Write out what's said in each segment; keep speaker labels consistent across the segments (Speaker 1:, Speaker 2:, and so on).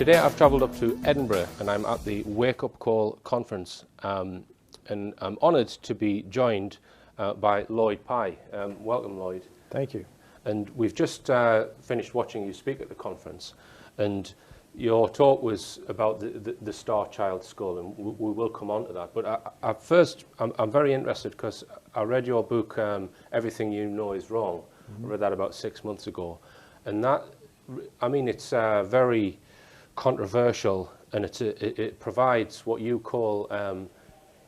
Speaker 1: Today I've travelled up to Edinburgh and I'm at the Wake Up Call conference, and I'm honoured to be joined by Lloyd Pye. Welcome, Lloyd.
Speaker 2: Thank you.
Speaker 1: And we've just finished watching you speak at the conference, and your talk was about the Star Child skull, and we will come on to that. But I'm very interested because I read your book, Everything You Know Is Wrong. I read that about 6 months ago. And that, I mean, it's very controversial, and it provides what you call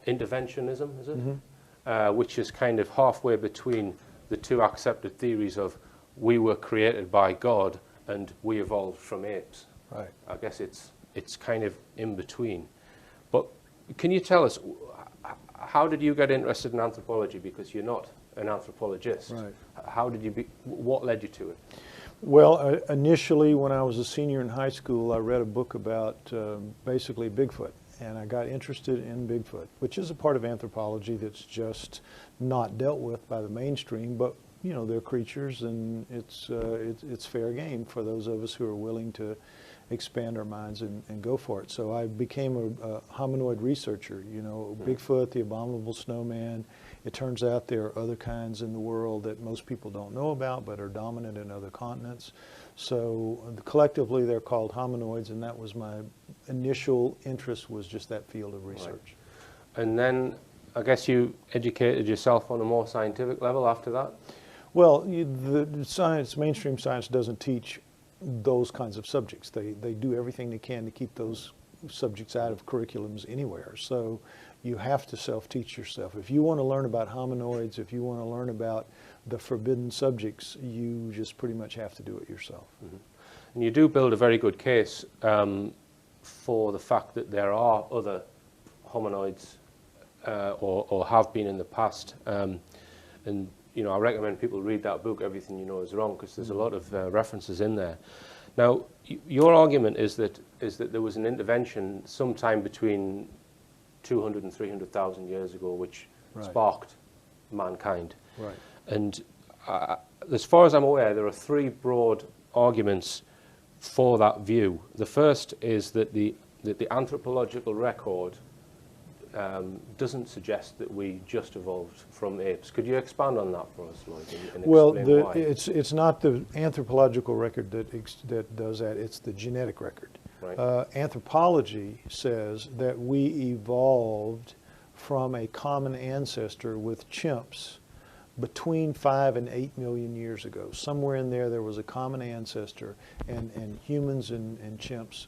Speaker 1: interventionism, is it? Which is kind of halfway between the two accepted theories of we were created by God and we evolved from apes.
Speaker 2: Right.
Speaker 1: I guess it's kind of in between. But can you tell us, how did you get interested in anthropology? Because you're not an anthropologist.
Speaker 2: Right.
Speaker 1: How did you what led you to it?
Speaker 2: Well, initially when I was a senior in high school, I read a book about basically Bigfoot, and I got interested in Bigfoot, which is a part of anthropology that's just not dealt with by the mainstream, but you know, they're creatures, and it's fair game for those of us who are willing to expand our minds and go for it. So I became a hominoid researcher, you know, Bigfoot, the abominable snowman. It turns out there are other kinds in the world that most people don't know about but are dominant in other continents. So collectively they're called hominoids, and that was my initial interest, was just that field of research.
Speaker 1: Right. And then I guess you educated yourself on a more scientific level after that?
Speaker 2: Well, the science, mainstream science, doesn't teach those kinds of subjects. They do everything they can to keep those subjects out of curriculums anywhere. So you have to self-teach yourself. If you want to learn about hominoids, if you want to learn about the forbidden subjects, you just pretty much have to do it yourself.
Speaker 1: And you do build a very good case for the fact that there are other hominoids or have been in the past. And you know, I recommend people read that book, Everything You Know Is Wrong, because there's a lot of references in there. Now, your argument is that there was an intervention sometime between 200 and 300,000 years ago, which sparked mankind.
Speaker 2: Right.
Speaker 1: And as far as I'm aware, there are three broad arguments for that view. The first is that the anthropological record doesn't suggest that we just evolved from apes. Could you expand on that for us, Lloyd, and
Speaker 2: well,
Speaker 1: explain why?
Speaker 2: it's not the anthropological record that does that, it's the genetic record.
Speaker 1: Right.
Speaker 2: Anthropology says that we evolved from a common ancestor with chimps between 5 and 8 million years ago. Somewhere in there was a common ancestor, and humans and chimps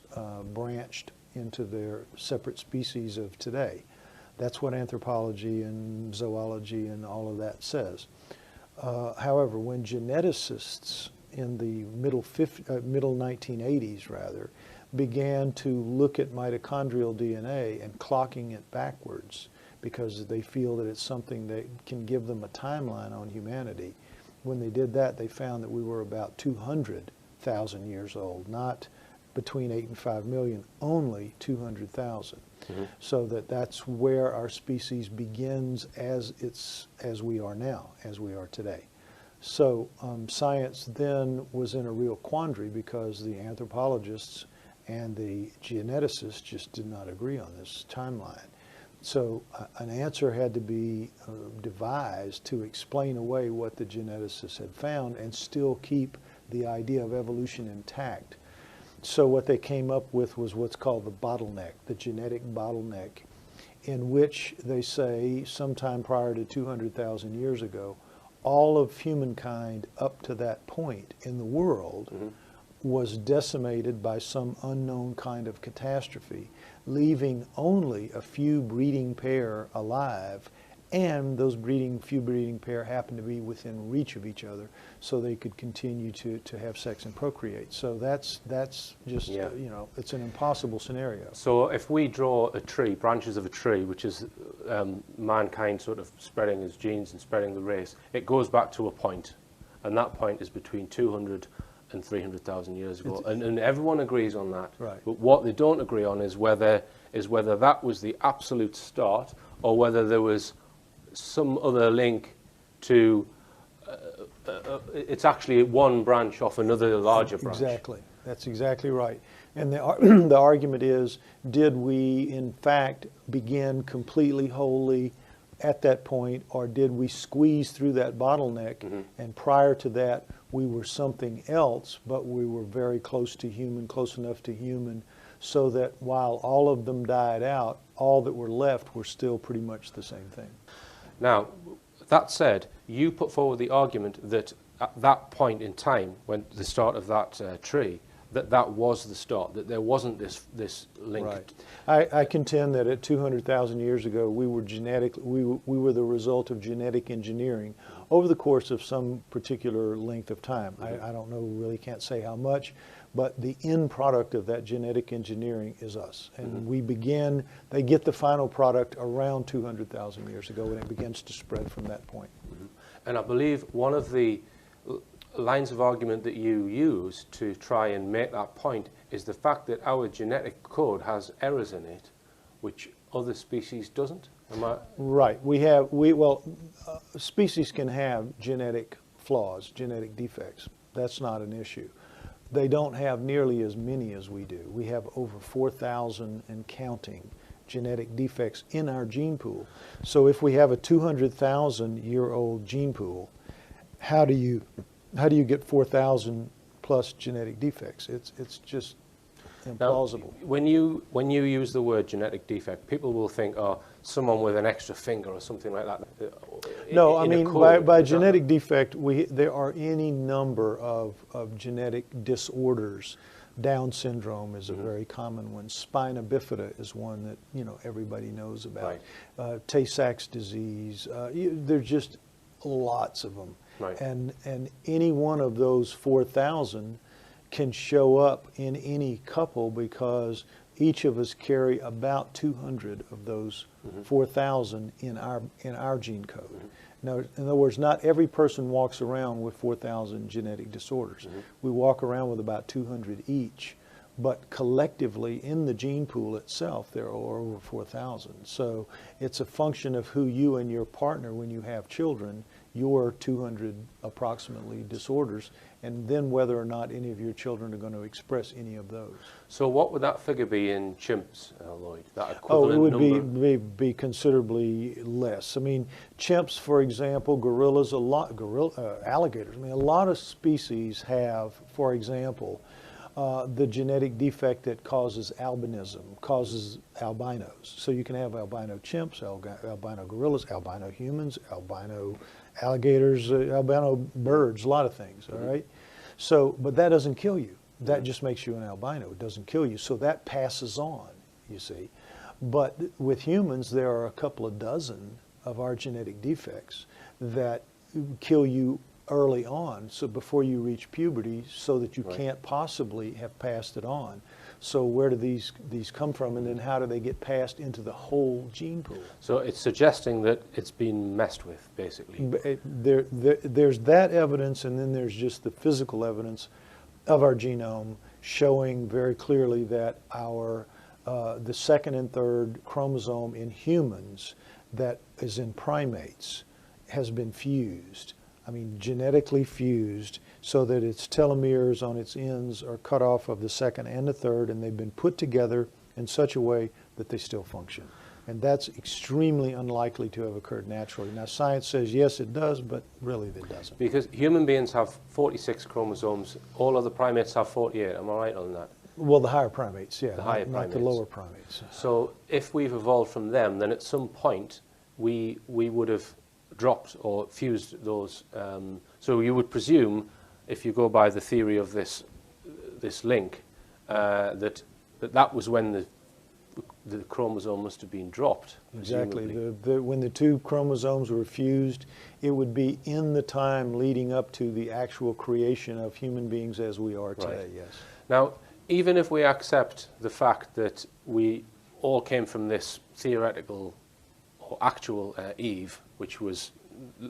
Speaker 2: branched into their separate species of today. That's what anthropology and zoology and all of that says. However, when geneticists in the middle 1980s rather began to look at mitochondrial DNA and clocking it backwards because they feel that it's something that can give them a timeline on humanity, when they did that, they found that we were about 200,000 years old, not between 8 and 5 million, only 200,000. So that's where our species begins as we are now, as we are today. So science then was in a real quandary because the anthropologists and the geneticists just did not agree on this timeline. So an answer had to be devised to explain away what the geneticists had found and still keep the idea of evolution intact. So what they came up with was what's called the bottleneck, the genetic bottleneck, in which they say sometime prior to 200,000 years ago, all of humankind up to that point in the world was decimated by some unknown kind of catastrophe, leaving only a few breeding pair alive, and those few breeding pair happened to be within reach of each other, so they could continue to have sex and procreate. So that's just, you know, it's an impossible scenario.
Speaker 1: So if we draw a tree, branches of a tree, which is mankind sort of spreading his genes and spreading the race, it goes back to a point, and that point is between 200 and 300,000 years ago, and everyone agrees on that.
Speaker 2: Right.
Speaker 1: But what they don't agree on is whether that was the absolute start, or whether there was some other link to it's actually one branch off another larger branch.
Speaker 2: Exactly. That's exactly right. And the argument is, did we in fact begin completely wholly at that point, or did we squeeze through that bottleneck, and prior to that we were something else, but we were very close to human, close enough to human, so that while all of them died out, all that were left were still pretty much the same thing.
Speaker 1: Now, that said, you put forward the argument that at that point in time, when the start of that tree, that was the start, that there wasn't this link.
Speaker 2: Right. I contend that at 200,000 years ago, we were we were the result of genetic engineering over the course of some particular length of time. I don't know, really can't say how much, but the end product of that genetic engineering is us. And they get the final product around 200,000 years ago, and it begins to spread from that point.
Speaker 1: And I believe one of the lines of argument that you use to try and make that point is the fact that our genetic code has errors in it, which other species doesn't. Am I?
Speaker 2: Right. Species can have genetic flaws, genetic defects. That's not an issue. They don't have nearly as many as we do. We have over 4,000 and counting genetic defects in our gene pool. So if we have a 200,000-year-old gene pool, how do you get 4,000 plus genetic defects? It's just implausible.
Speaker 1: Now, when you use the word genetic defect, people will think, oh, someone with an extra finger or something like that.
Speaker 2: No, I mean, by genetic defect, there are any number of genetic disorders. Down syndrome is a very common one. Spina bifida is one that everybody knows about. Right. Tay-Sachs disease. There's just lots of them.
Speaker 1: Right.
Speaker 2: And any one of those 4,000 can show up in any couple, because each of us carry about 200 of those 4,000 in our gene code. Now, in other words, not every person walks around with 4,000 genetic disorders. We walk around with about 200 each, but collectively in the gene pool itself, there are over 4,000. So it's a function of who you and your partner, when you have children, your 200 approximately disorders, and then whether or not any of your children are going to express any of those.
Speaker 1: So what would that figure be in chimps, Lloyd? That equivalent
Speaker 2: it would be considerably less. I mean, chimps, for example, gorillas, alligators. I mean, a lot of species have, for example, the genetic defect that causes albinism, causes albinos. So you can have albino chimps, albino gorillas, albino humans, albino alligators, albino birds, a lot of things, all right? So, but that doesn't kill you. That just makes you an albino. It doesn't kill you. So that passes on, you see. But with humans, there are a couple of dozen of our genetic defects that kill you early on, so before you reach puberty, so that you can't possibly have passed it on. So where do these come from, and then how do they get passed into the whole gene pool?
Speaker 1: So it's suggesting that it's been messed with, basically.
Speaker 2: There's that evidence, and then there's just the physical evidence of our genome showing very clearly that the second and third chromosome in humans that is in primates has been fused. I mean, genetically fused, so that its telomeres on its ends are cut off of the second and the third, and they've been put together in such a way that they still function. And that's extremely unlikely to have occurred naturally. Now, science says, yes, it does, but really it doesn't.
Speaker 1: Because human beings have 46 chromosomes, all other primates have 48. Am I right on that?
Speaker 2: Well, the higher primates, yeah,
Speaker 1: not
Speaker 2: the lower primates.
Speaker 1: So if we've evolved from them, then at some point we would have dropped or fused those. So you would presume, if you go by the theory of this link, that was when the chromosome must have been dropped.
Speaker 2: Exactly. When the two chromosomes were fused, it would be in the time leading up to the actual creation of human beings as we are today, yes.
Speaker 1: Now, even if we accept the fact that we all came from this theoretical or actual Eve, which was,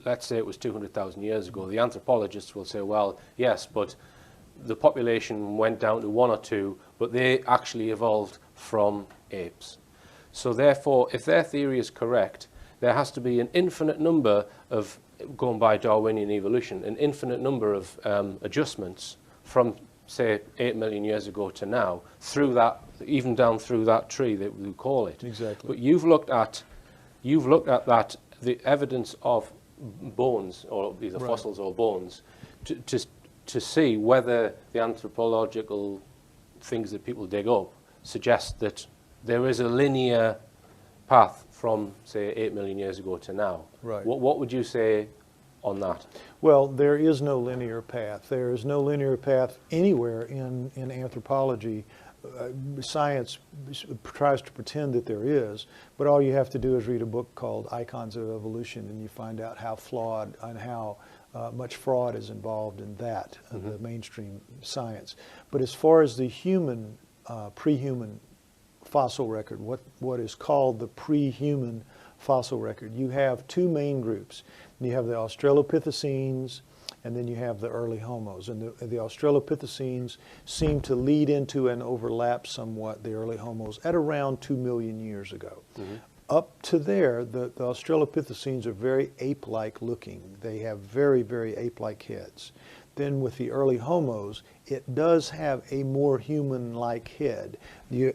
Speaker 1: let's say it was 200,000 years ago, the anthropologists will say, well, yes, but the population went down to 1 or 2, but they actually evolved from apes. So therefore, if their theory is correct, there has to be an infinite number of, going by Darwinian evolution, an infinite number of adjustments from say 8 million years ago to now, through that, even down through that tree that we call it.
Speaker 2: Exactly.
Speaker 1: But you've looked at that, the evidence of bones, or either
Speaker 2: Right.
Speaker 1: fossils or bones, to see whether the anthropological things that people dig up suggest that there is a linear path from, say, 8 million years ago to now.
Speaker 2: Right.
Speaker 1: What would you say on that?
Speaker 2: Well, there is no linear path. There is no linear path anywhere in anthropology. Science tries to pretend that there is, but all you have to do is read a book called Icons of Evolution, and you find out how flawed and how much fraud is involved in that, the mainstream science. But as far as the human, pre-human fossil record, what is called the pre-human fossil record, you have two main groups. You have the Australopithecines, and then you have the early Homos. And the Australopithecines seem to lead into and overlap somewhat the early Homos at around 2 million years ago. Up to there, the Australopithecines are very ape-like looking. They have very, very ape-like heads. Then with the early Homos, it does have a more human-like head. The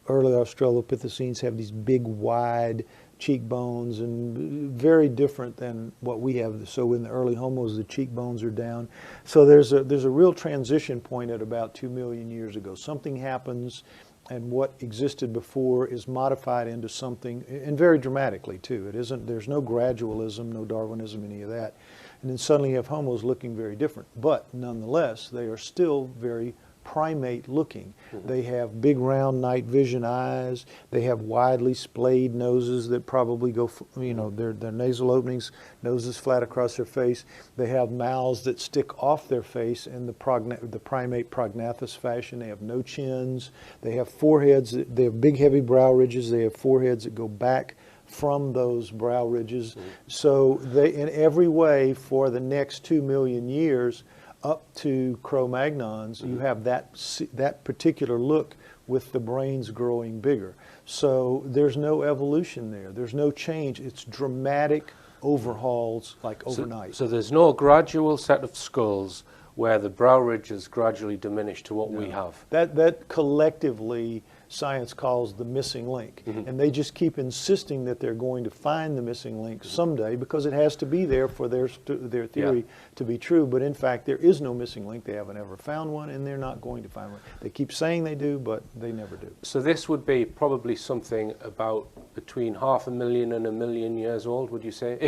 Speaker 2: early Australopithecines have these big, wide cheekbones, and very different than what we have. So in the early Homos, the cheekbones are down. So there's a real transition point at about 2 million years ago. Something happens, and what existed before is modified into something, and very dramatically too. There's no gradualism, no Darwinism, any of that. And then suddenly you have Homos looking very different. But nonetheless, they are still very primate looking. They have big round night vision eyes. They have widely splayed noses that probably go, their nasal openings, noses flat across their face. They have mouths that stick off their face in the primate prognathous fashion. They have no chins. They have foreheads. They have big heavy brow ridges. They have foreheads that go back from those brow ridges. So they, in every way, for the next 2 million years, up to Cro-Magnons, you have that particular look with the brains growing bigger. So there's no evolution there. There's no change. It's dramatic overhauls, like overnight.
Speaker 1: So there's no gradual set of skulls where the brow ridges gradually diminish to what we have.
Speaker 2: That collectively science calls the missing link. And they just keep insisting that they're going to find the missing link someday, because it has to be there for their theory to be true. But in fact, there is no missing link. They haven't ever found one, and they're not going to find one. They keep saying they do, but they never do.
Speaker 1: So this would be probably something about between 500,000 and 1 million years old, would you say?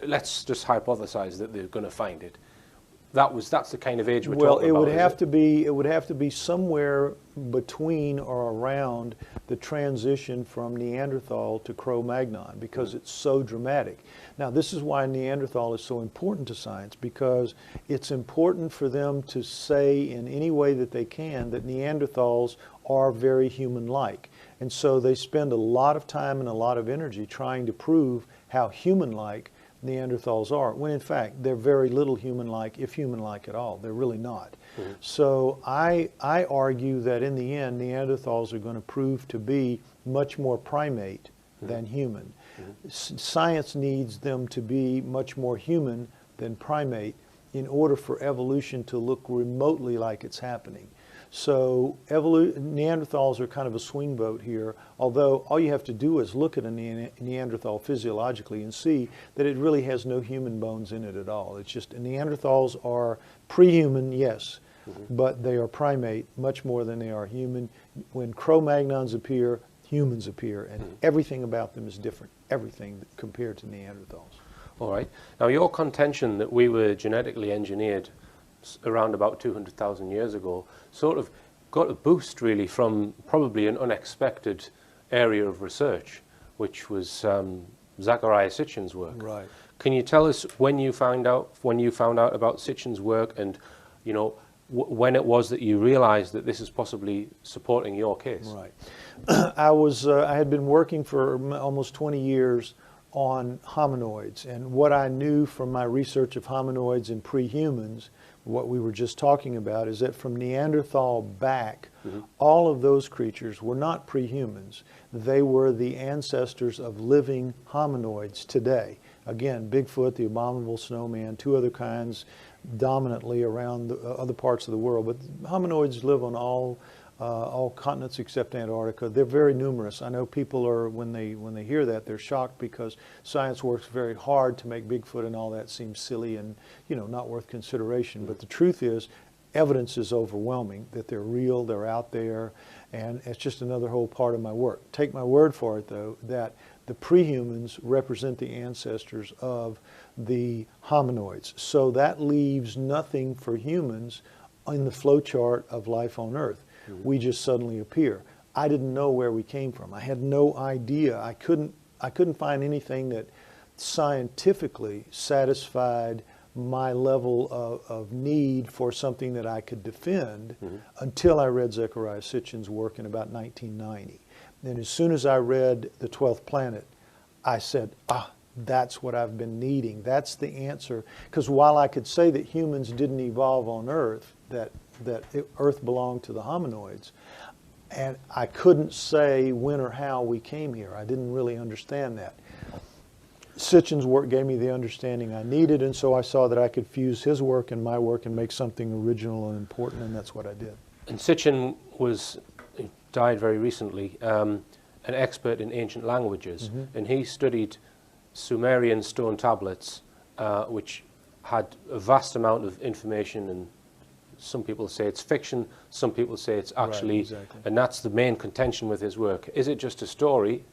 Speaker 1: Let's just hypothesize that they're going to find it. That's the kind of age we're talking about.
Speaker 2: Well, it would have to be somewhere between or around the transition from Neanderthal to Cro-Magnon, because it's so dramatic. Now, this is why Neanderthal is so important to science, because it's important for them to say in any way that they can that Neanderthals are very human-like. And so they spend a lot of time and a lot of energy trying to prove how human-like Neanderthals are, when in fact they're very little human-like, if human-like at all. They're really not. So I argue that in the end, Neanderthals are going to prove to be much more primate than human. Science needs them to be much more human than primate in order for evolution to look remotely like it's happening. So Neanderthals are kind of a swing boat here, although all you have to do is look at a Neanderthal physiologically and see that it really has no human bones in it at all. It's just Neanderthals are pre-human, yes, but they are primate much more than they are human. When Cro-Magnons appear, humans appear, and everything about them is different, everything compared to Neanderthals.
Speaker 1: All right. Now, your contention that we were genetically engineered around about 200,000 years ago sort of got a boost really from probably an unexpected area of research, which was Zecharia Sitchin's work.
Speaker 2: Right.
Speaker 1: Can you tell us when you found out about Sitchin's work, and when it was that you realized that this is possibly supporting your case?
Speaker 2: Right. I had been working for almost 20 years on hominoids, and what I knew from my research of hominoids and pre-humans, what we were just talking about, is that from Neanderthal back, all of those creatures were not pre-humans. They were the ancestors of living hominoids today. Again, Bigfoot, the abominable snowman, two other kinds, dominantly around the other parts of the world. But hominoids live on all continents except Antarctica. They're very numerous. I know people are, when they hear that, they're shocked because science works very hard to make Bigfoot and all that seem silly and, you know, not worth consideration. But the truth is, evidence is overwhelming that they're real, they're out there, and it's just another whole part of my work. Take my word for it, though, that the prehumans represent the ancestors of the hominoids. So that leaves nothing for humans in the flowchart of life on Earth. We just suddenly appear. I didn't know where we came from. I had no idea. I couldn't find anything that scientifically satisfied my level of need for something that I could defend until I read Zecharia Sitchin's work in about 1990. And as soon as I read The 12th Planet, I said, that's what I've been needing. That's the answer. Because while I could say that humans didn't evolve on Earth, that Earth belonged to the hominoids, and I couldn't say when or how we came here. I didn't really understand that. Sitchin's work gave me the understanding I needed, and so I saw that I could fuse his work and my work and make something original and important, and that's what I did.
Speaker 1: And Sitchin died very recently, an expert in ancient languages, and he studied Sumerian stone tablets, which had a vast amount of information, and some people say it's fiction, some people say it's actually,
Speaker 2: right, exactly.
Speaker 1: And that's the main contention with his work. Is it just a story,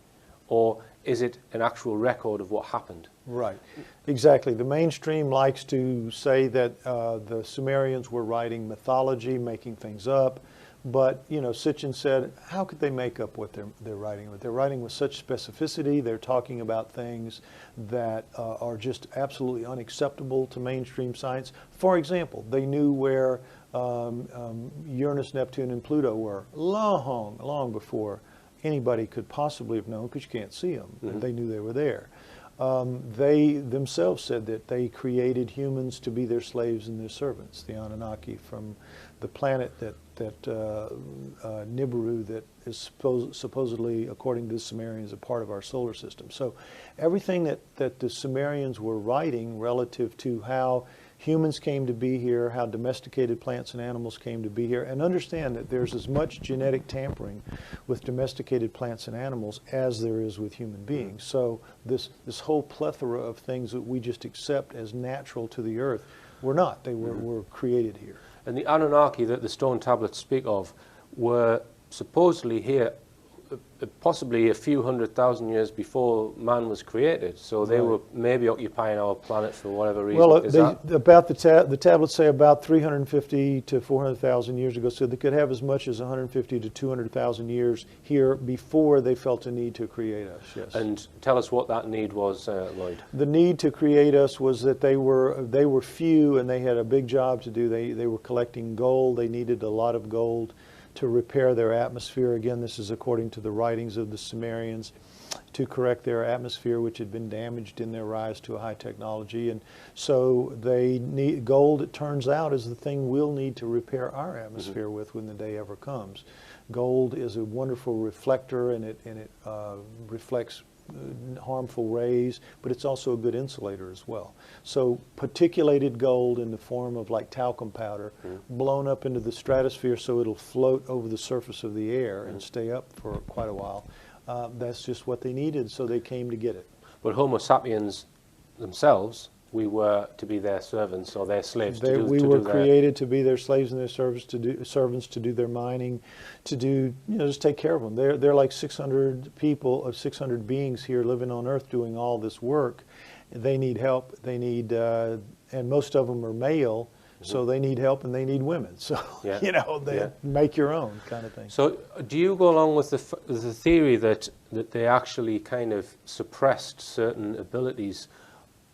Speaker 1: or is it an actual record of what happened?
Speaker 2: Right, exactly. The mainstream likes to say that the Sumerians were writing mythology, making things up, but, you know, Sitchin said, how could they make up what they're writing? They're writing with such specificity. They're talking about things that are just absolutely unacceptable to mainstream science. For example, they knew where Uranus, Neptune, and Pluto were long before anybody could possibly have known, because you can't see them. And they knew they were there. They themselves said that they created humans to be their slaves and their servants, the Anunnaki, from the planet that Nibiru, that is supposedly, according to the Sumerians, a part of our solar system. So everything that the Sumerians were writing relative to how humans came to be here, how domesticated plants and animals came to be here, and understand that there's as much genetic tampering with domesticated plants and animals as there is with human beings. So this whole plethora of things that we just accept as natural to the earth were not. They were created here.
Speaker 1: And the Anunnaki that the stone tablets speak of were supposedly here possibly a few 100,000 years before man was created. So they were maybe occupying our planet for whatever reason.
Speaker 2: Well, the tablets say about 350 to 400,000 years ago, so they could have as much as 150 to 200,000 years here before they felt a need to create us, yes.
Speaker 1: And tell us what that need was, Lloyd.
Speaker 2: The need to create us was that they were few and they had a big job to do. They were collecting gold. They needed a lot of gold to repair their atmosphere. Again, this is according to the writings of the Sumerians, to correct their atmosphere, which had been damaged in their rise to a high technology. And so they need gold, it turns out, is the thing we'll need to repair our atmosphere with when the day ever comes. Gold is a wonderful reflector, and it reflects harmful rays, but it's also a good insulator as well. So particulated gold in the form of like talcum powder, blown up into the stratosphere so it'll float over the surface of the air and stay up for quite a while. That's just what they needed, so they came to get it.
Speaker 1: But Homo sapiens themselves, we were to be their servants or their slaves.
Speaker 2: We were created to be their slaves and their servants, to do their mining, to do, just take care of them. They're like 600 people, 600 beings here living on Earth doing all this work. They need help. They need, and most of them are male, so they need help and they need women. So, make your own kind of thing.
Speaker 1: So do you go along with the theory that they actually kind of suppressed certain abilities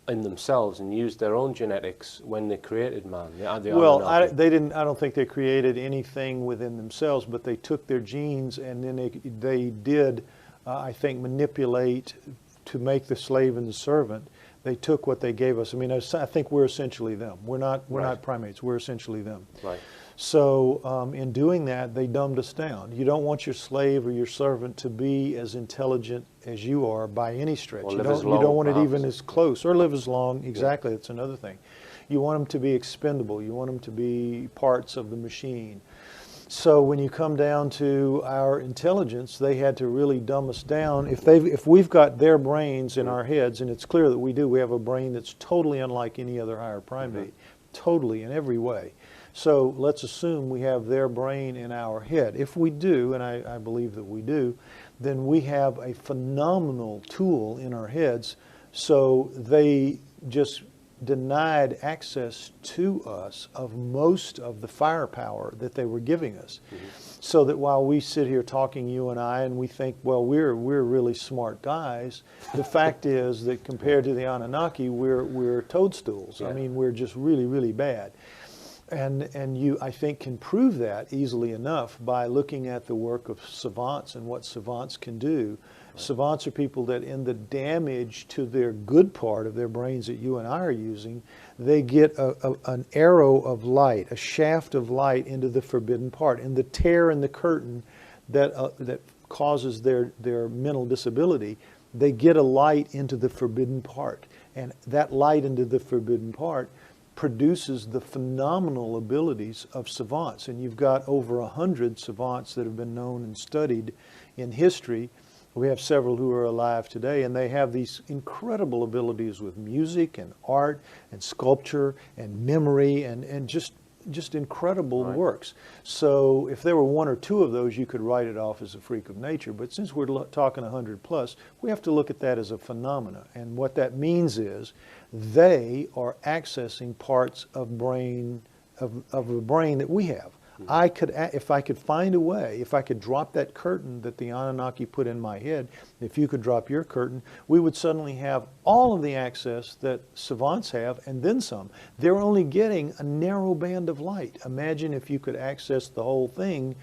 Speaker 1: in themselves and used their own genetics when they created man?
Speaker 2: Well, I don't think they created anything within themselves, but they took their genes and then they did, I think, manipulate to make the slave and the servant. They took what they gave us. I mean, I think we're essentially them. We're not primates. We're essentially them.
Speaker 1: Right.
Speaker 2: So in doing that, they dumbed us down. You don't want your slave or your servant to be as intelligent as you are by any stretch. You don't want it even as close, or live as long. Exactly, that's another thing. You want them to be expendable. You want them to be parts of the machine. So when you come down to our intelligence, they had to really dumb us down. If we've got their brains in our heads, and it's clear that we do, we have a brain that's totally unlike any other higher primate, totally in every way. So let's assume we have their brain in our head. If we do, and I believe that we do, then we have a phenomenal tool in our heads. So they just denied access to us of most of the firepower that they were giving us. So that while we sit here talking, you and I, and we think, well, we're really smart guys, the fact is that compared to the Anunnaki, we're toadstools. I mean, we're just really, really bad. And you, I think, can prove that easily enough by looking at the work of savants and what savants can do. Savants are people that in the damage to their good part of their brains that you and I are using, they get an arrow of light, a shaft of light into the forbidden part. And the tear in the curtain that causes their mental disability, they get a light into the forbidden part. And that light into the forbidden part produces the phenomenal abilities of savants. And you've got over 100 savants that have been known and studied in history. We have several who are alive today, and they have these incredible abilities with music and art and sculpture and memory and just incredible works. So if there were one or two of those, you could write it off as a freak of nature. But since we're talking 100 plus, we have to look at that as a phenomena. And what that means is they are accessing parts of a brain that we have. I could, if I could find a way, if I could drop that curtain that the Anunnaki put in my head, if you could drop your curtain, we would suddenly have all of the access that savants have and then some. They're only getting a narrow band of light. Imagine if you could access the whole thing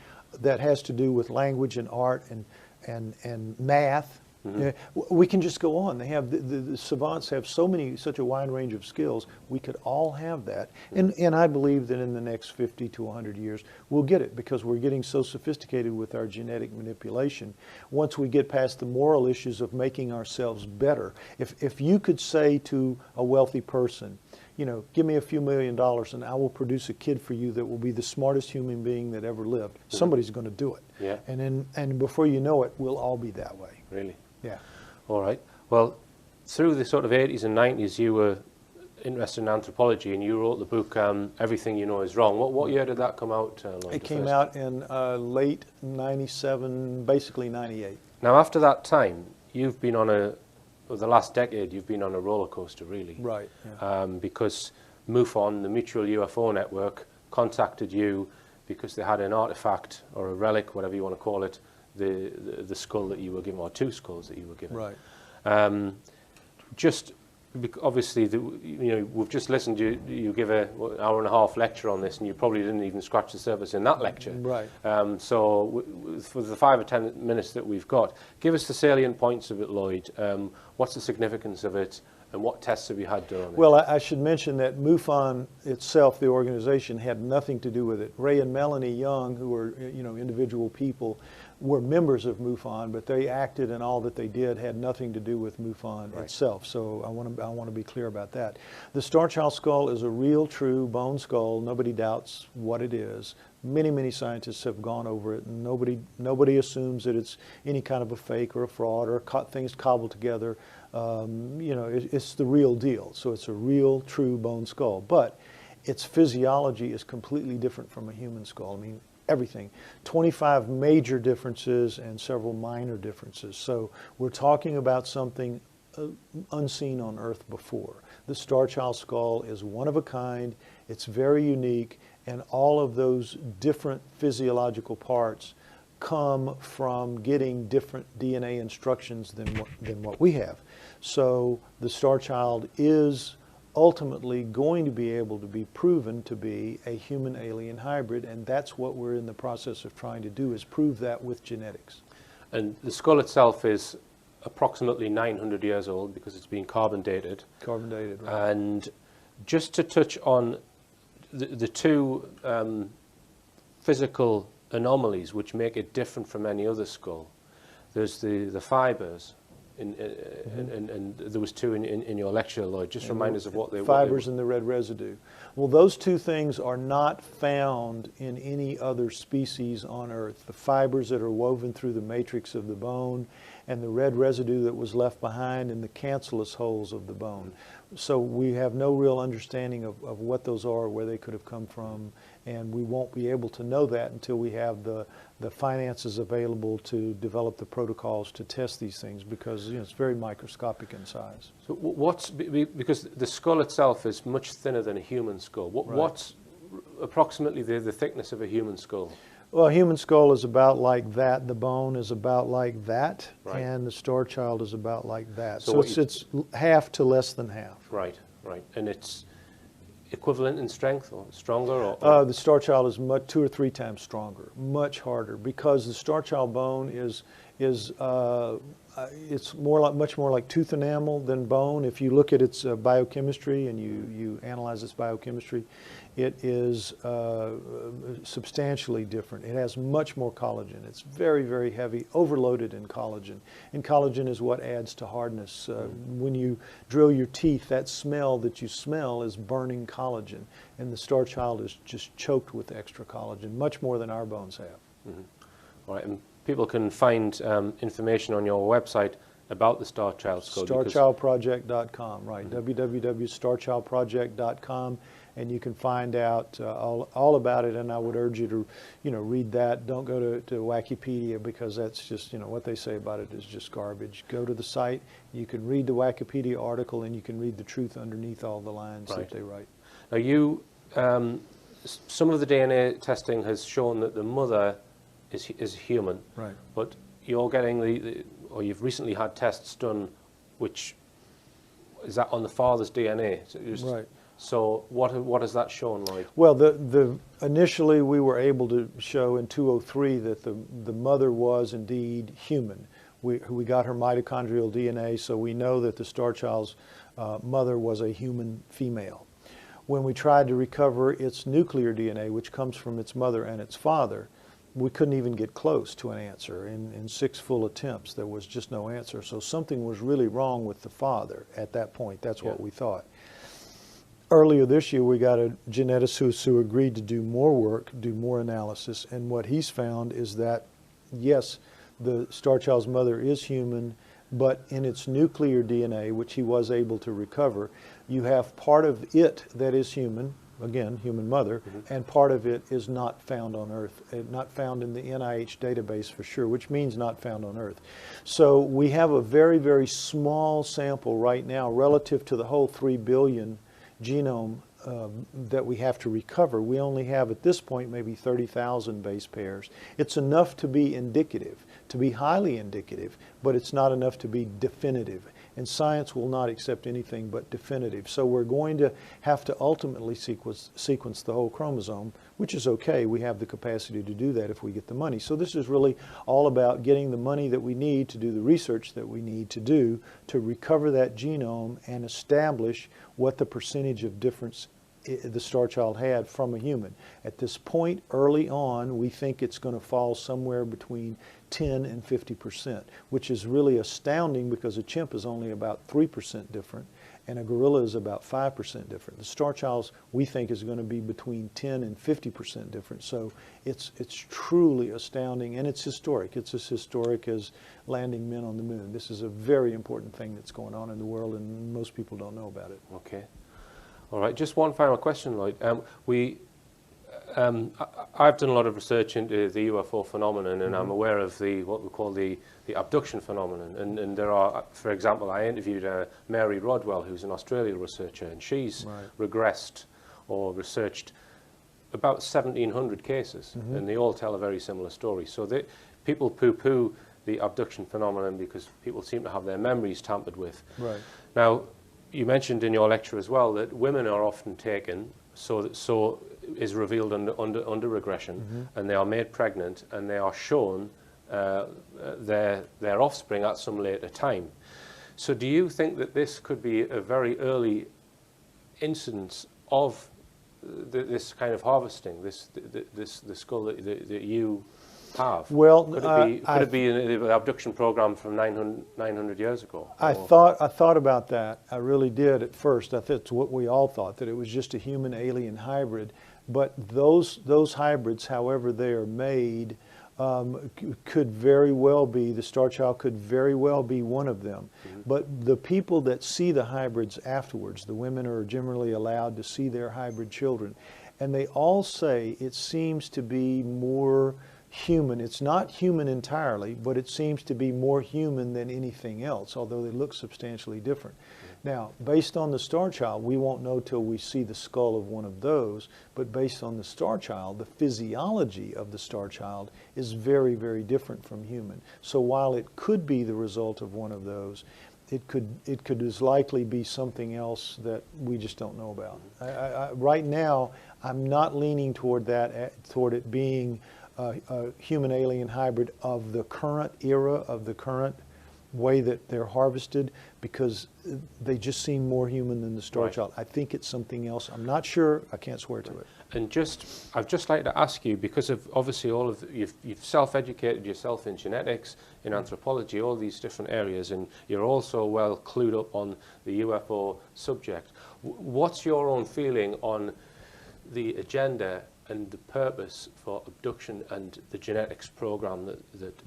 Speaker 2: that has to do with language and art and math. We can just go on. They have the savants have such a wide range of skills. We could all have that, and I believe that in the next 50 to 100 years we'll get it, because we're getting so sophisticated with our genetic manipulation. Once we get past the moral issues of making ourselves better, if you could say to a wealthy person, you know, give me a few $1 million and I will produce a kid for you that will be the smartest human being that ever lived. Somebody's going to do it.
Speaker 1: Yeah.
Speaker 2: And before you know it, we'll all be that way.
Speaker 1: Really?
Speaker 2: Yeah.
Speaker 1: All right. Well, through the sort of 80s and 90s, you were interested in anthropology, and you wrote the book Everything You Know Is Wrong. What year did that come out, Lloyd?
Speaker 2: It came out in late 97, basically 98.
Speaker 1: Now, after that time, you've been on the last decade, you've been on a roller coaster, really.
Speaker 3: Right. Yeah.
Speaker 1: Because MUFON, the Mutual UFO Network, contacted you because they had an artifact or a relic, whatever you want to call it, the skull that you were given, or two skulls that you were given.
Speaker 3: Right.
Speaker 1: Obviously, we've just listened to you give an hour and a half lecture on this, and you probably didn't even scratch the surface in that lecture.
Speaker 3: Right.
Speaker 1: So for the 5 or 10 minutes that we've got, give us the salient points of it, Lloyd. What's the significance of it, and what tests have you had done on it?
Speaker 2: Well, I should mention that MUFON itself, the organization, had nothing to do with it. Ray and Melanie Young, who were individual people, were members of MUFON, but they acted, and all that they did had nothing to do with MUFON itself. So I want to be clear about that. The Star Child skull is a real, true bone skull. Nobody doubts what it is. Many, many scientists have gone over it, and nobody assumes that it's any kind of a fake or a fraud or things cobbled together. It's the real deal. So it's a real, true bone skull. But its physiology is completely different from a human skull. I mean, everything. 25 major differences and several minor differences. So we're talking about something unseen on Earth before. The Star Child skull is one of a kind. It's very unique, and all of those different physiological parts come from getting different DNA instructions than what we have. So the Star Child is ultimately going to be able to be proven to be a human-alien hybrid, and that's what we're in the process of trying to do, is prove that with genetics.
Speaker 1: And the skull itself is approximately 900 years old because it's been carbon dated.
Speaker 2: Carbon dated, right.
Speaker 1: And just to touch on the two physical anomalies which make it different from any other skull, there's the fibers and there was two in your lecture, Lloyd. Just remind us of what they were.
Speaker 2: Fibers and the red residue. Well, those two things are not found in any other species on Earth. The fibers that are woven through the matrix of the bone and the red residue that was left behind in the cancellous holes of the bone. So we have no real understanding of what those are, where they could have come from, and we won't be able to know that until we have the finances available to develop the protocols to test these things, because it's very microscopic in size.
Speaker 1: So because the skull itself is much thinner than a human skull. What's approximately the thickness of a human skull?
Speaker 2: Well, a human skull is about like that. The bone is about like that, and the star child is about like that. So it's half to less than half.
Speaker 1: Right. And it's equivalent in strength, or stronger? Or?
Speaker 2: The star child is 2 or 3 times stronger, much harder, because the star child bone is it's much more like tooth enamel than bone. If you look at its biochemistry and you analyze its biochemistry, it is substantially different. It has much more collagen. It's very, very heavy, overloaded in collagen. And collagen is what adds to hardness. When you drill your teeth, that smell that you smell is burning collagen. And the star child is just choked with extra collagen, much more than our bones have.
Speaker 1: All right. And people can find information on your website about the Star Child skull.
Speaker 2: StarChildProject.com, right. www.starchildproject.com, and you can find out all about it. And I would urge you to, read that. Don't go to Wikipedia, because that's just, what they say about it is just garbage. Go to the site. You can read the Wikipedia article, and you can read the truth underneath all the lines that they write.
Speaker 1: Now, some of the DNA testing has shown that the mother is human,
Speaker 2: right?
Speaker 1: But you're getting or you've recently had tests done, which is that on the father's DNA.
Speaker 2: Right.
Speaker 1: So what has that shown, Lloyd?
Speaker 2: Well, initially we were able to show in 203 that the mother was indeed human. We got her mitochondrial DNA, so we know that the star child's mother was a human female. When we tried to recover its nuclear DNA, which comes from its mother and its father, we couldn't even get close to an answer. In 6 full attempts, there was just no answer. So something was really wrong with the father at that point. That's what we thought. Earlier this year, we got a geneticist who agreed to do more work, do more analysis, and what he's found is that, yes, the star child's mother is human, but in its nuclear DNA, which he was able to recover, you have part of it that is human, again, human mother, and part of it is not found on Earth, not found in the NIH database for sure, which means not found on Earth. So we have a very, very small sample right now relative to the whole 3 billion genome that we have to recover. We only have at this point maybe 30,000 base pairs. It's enough to be indicative, to be highly indicative, but it's not enough to be definitive. And science will not accept anything but definitive. So we're going to have to ultimately sequence the whole chromosome, which is okay. We have the capacity to do that if we get the money. So this is really all about getting the money that we need to do the research that we need to do to recover that genome and establish what the percentage of difference the star child had from a human. At this point, early on, we think it's going to fall somewhere between 10 and 50%, which is really astounding because a chimp is only about 3% different and a gorilla is about 5% different. The star child's, we think, is going to be between 10 and 50% different. So it's truly astounding, and it's historic. It's as historic as landing men on the moon. This is a very important thing that's going on in the world, and most people don't know about it.
Speaker 1: Okay. All right, just one final question, Lloyd. I've done a lot of research into the UFO phenomenon, and I'm aware of what we call the abduction phenomenon. And there are, for example, I interviewed Mary Rodwell, who's an Australian researcher, and she's regressed or researched about 1,700 cases, and they all tell a very similar story. So people poo-poo the abduction phenomenon because people seem to have their memories tampered with.
Speaker 2: Right.
Speaker 1: Now, you mentioned in your lecture as well that women are often taken, so is revealed under regression, and they are made pregnant, and they are shown their offspring at some later time. So do you think that this could be a very early instance of this kind of harvesting, the skull that you have?
Speaker 2: Well,
Speaker 1: could it be an abduction program from 900 years ago?
Speaker 2: I thought about that. I really did at first. I thought it's what we all thought, that it was just a human-alien hybrid. But those hybrids, however they are made, could very well be, the Star Child could very well be one of them. Mm-hmm. But the people that see the hybrids afterwards, the women are generally allowed to see their hybrid children, and they all say it seems to be more human. It's not human entirely, but it seems to be more human than anything else, although they look substantially different. Now, based on the Star Child, we won't know till we see the skull of one of those, but based on the Star Child, the physiology of the Star Child is very, very different from human. So while it could be the result of one of those, it could as likely be something else that we just don't know about. Right now, I'm not leaning toward toward it being a human-alien hybrid of the current era, of the current way that they're harvested, because they just seem more human than the Star Child. I think it's something else. I'm not sure. I can't swear to it.
Speaker 1: And I'd just like to ask you, because of obviously you've self-educated yourself in genetics, in anthropology, all these different areas, and you're also well clued up on the UFO subject. What's your own feeling on the agenda and the purpose for abduction and the genetics program that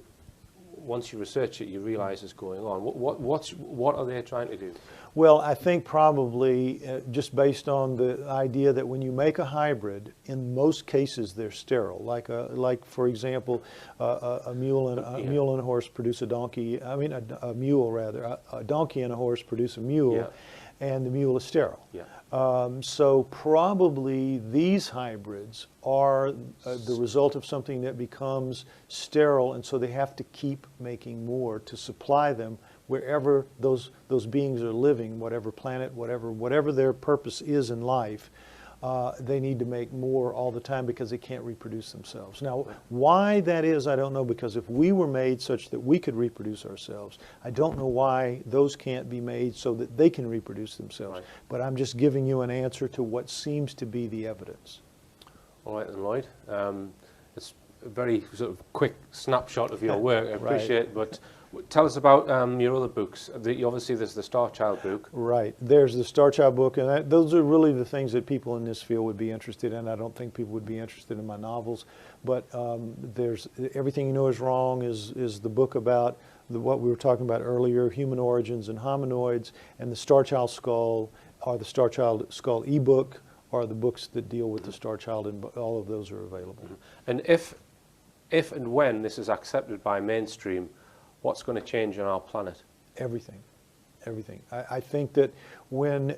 Speaker 1: once you research it, you realize is going on? What are they trying to do?
Speaker 2: Well, I think probably just based on the idea that when you make a hybrid, in most cases they're sterile. Like for example, a mule and a horse produce a donkey. I mean, a mule rather. A donkey and a horse produce a mule, and the mule is sterile. Yeah. So probably these hybrids are the result of something that becomes sterile, and so they have to keep making more to supply them wherever those beings are living, whatever planet, whatever their purpose is in life. They need to make more all the time because they can't reproduce themselves. Now, why that is, I don't know, because if we were made such that we could reproduce ourselves, I don't know why those can't be made so that they can reproduce themselves. Right. But I'm just giving you an answer to what seems to be the evidence.
Speaker 1: All right then, Lloyd. It's a very sort of quick snapshot of your work. I appreciate it, but tell us about your other books. Obviously, there's the Star Child book.
Speaker 2: Right. There's the Star Child book, and those are really the things that people in this field would be interested in. I don't think people would be interested in my novels, but there's Everything You Know Is Wrong is the book about what we were talking about earlier, human origins and hominoids, and the Star Child skull, or the Star Child skull ebook, are the books that deal with the Star Child, and all of those are available.
Speaker 1: And if and when this is accepted by mainstream, what's going to change on our planet?
Speaker 2: Everything. Everything. I think that when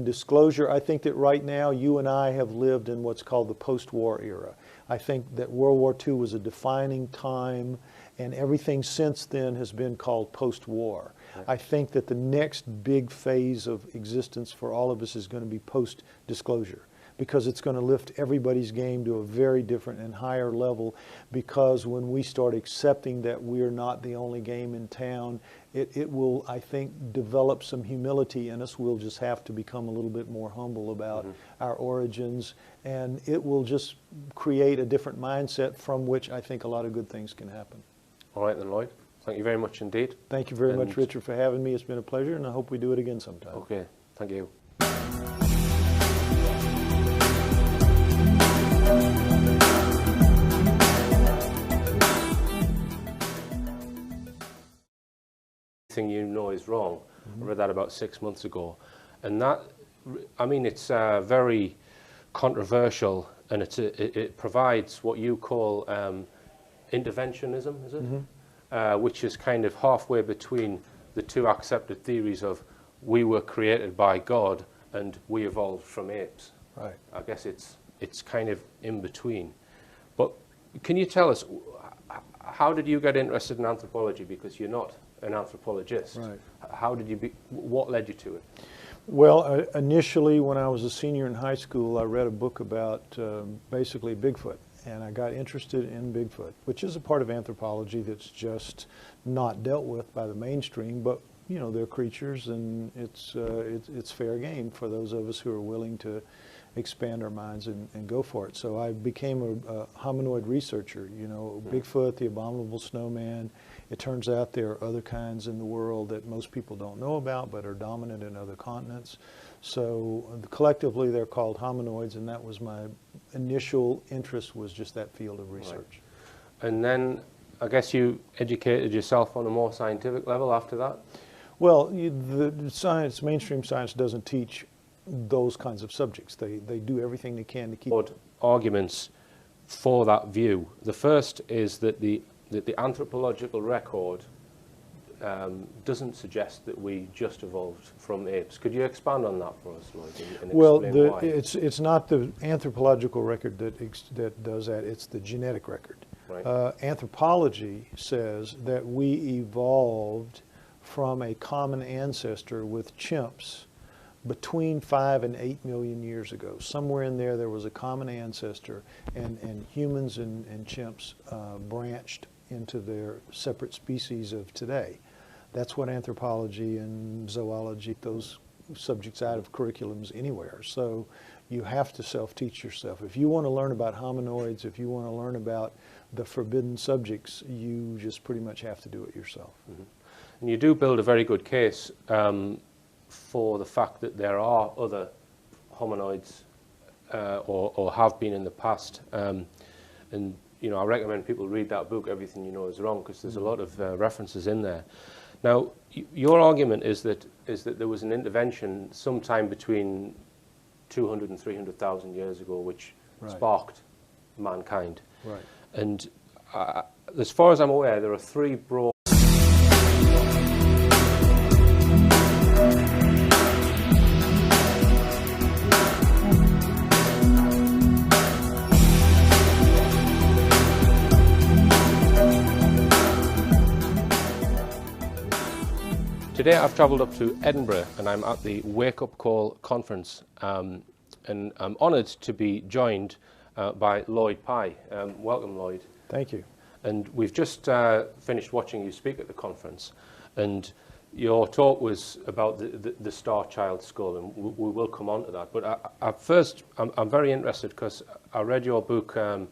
Speaker 2: disclosure, I think that right now you and I have lived in what's called the post-war era. I think that World War II was a defining time, and everything since then has been called post-war. Right. I think that the next big phase of existence for all of us is going to be post-disclosure, because it's going to lift everybody's game to a very different and higher level, because when we start accepting that we're not the only game in town, it will, I think, develop some humility in us. We'll just have to become a little bit more humble about our origins, and it will just create a different mindset from which I think a lot of good things can happen.
Speaker 1: All right then, Lloyd. Thank you very much indeed.
Speaker 2: Thank you very much, Richard, for having me. It's been a pleasure, and I hope we do it again sometime.
Speaker 1: Okay. Thank you. Everything You Know Is Wrong. I read that about 6 months ago, and that, I mean, it's very controversial, and it provides what you call interventionism, is it? Which is kind of halfway between the two accepted theories of we were created by God and we evolved from apes.
Speaker 2: Right.
Speaker 1: I guess it's kind of in between. But can you tell us, how did you get interested in anthropology? Because you're not an anthropologist.
Speaker 2: Right.
Speaker 1: How did you what led you to it?
Speaker 2: Well, initially when I was a senior in high school, I read a book about basically Bigfoot, and I got interested in Bigfoot, which is a part of anthropology that's just not dealt with by the mainstream, but they're creatures, and it's fair game for those of us who are willing to expand our minds and go for it. So I became a hominoid researcher, you know, Bigfoot, the abominable snowman. It turns out there are other kinds in the world that most people don't know about but are dominant in other continents. So collectively they're called hominoids, and that was my initial interest, was just that field of research.
Speaker 1: Right. And then I guess you educated yourself on a more scientific level after that?
Speaker 2: Well, the science, mainstream science doesn't teach those kinds of subjects. They do everything they can to keep...
Speaker 1: Arguments for that view. The first is that the anthropological record doesn't suggest that we just evolved from apes. Could you expand on that for us, Lloyd, and explain why?
Speaker 2: It's not the anthropological record that does that, it's the genetic record.
Speaker 1: Right.
Speaker 2: Anthropology says that we evolved from a common ancestor with chimps between 5 and 8 million years ago. Somewhere in there was a common ancestor, and humans and chimps branched into their separate species of today. That's what anthropology and zoology, those subjects out of curriculums anywhere. So you have to self-teach yourself. If you want to learn about hominoids, if you want to learn about the forbidden subjects, you just pretty much have to do it yourself.
Speaker 1: Mm-hmm. And you do build a very good case for the fact that there are other hominoids or have been in the past. And you know, I recommend people read that book, Everything You Know Is Wrong, because there's a lot of references in there. Now, your argument is that there was an intervention sometime between 200 and 300,000 years ago, which sparked mankind.
Speaker 2: Right.
Speaker 1: And as far as I'm aware, there are three broad... Today I've travelled up to Edinburgh and I'm at the Wake Up Call conference, and I'm honoured to be joined by Lloyd Pye. Welcome, Lloyd.
Speaker 2: Thank you.
Speaker 1: And we've just finished watching you speak at the conference, and your talk was about the Star Child skull, and we will come on to that. But I'm very interested because I read your book, Everything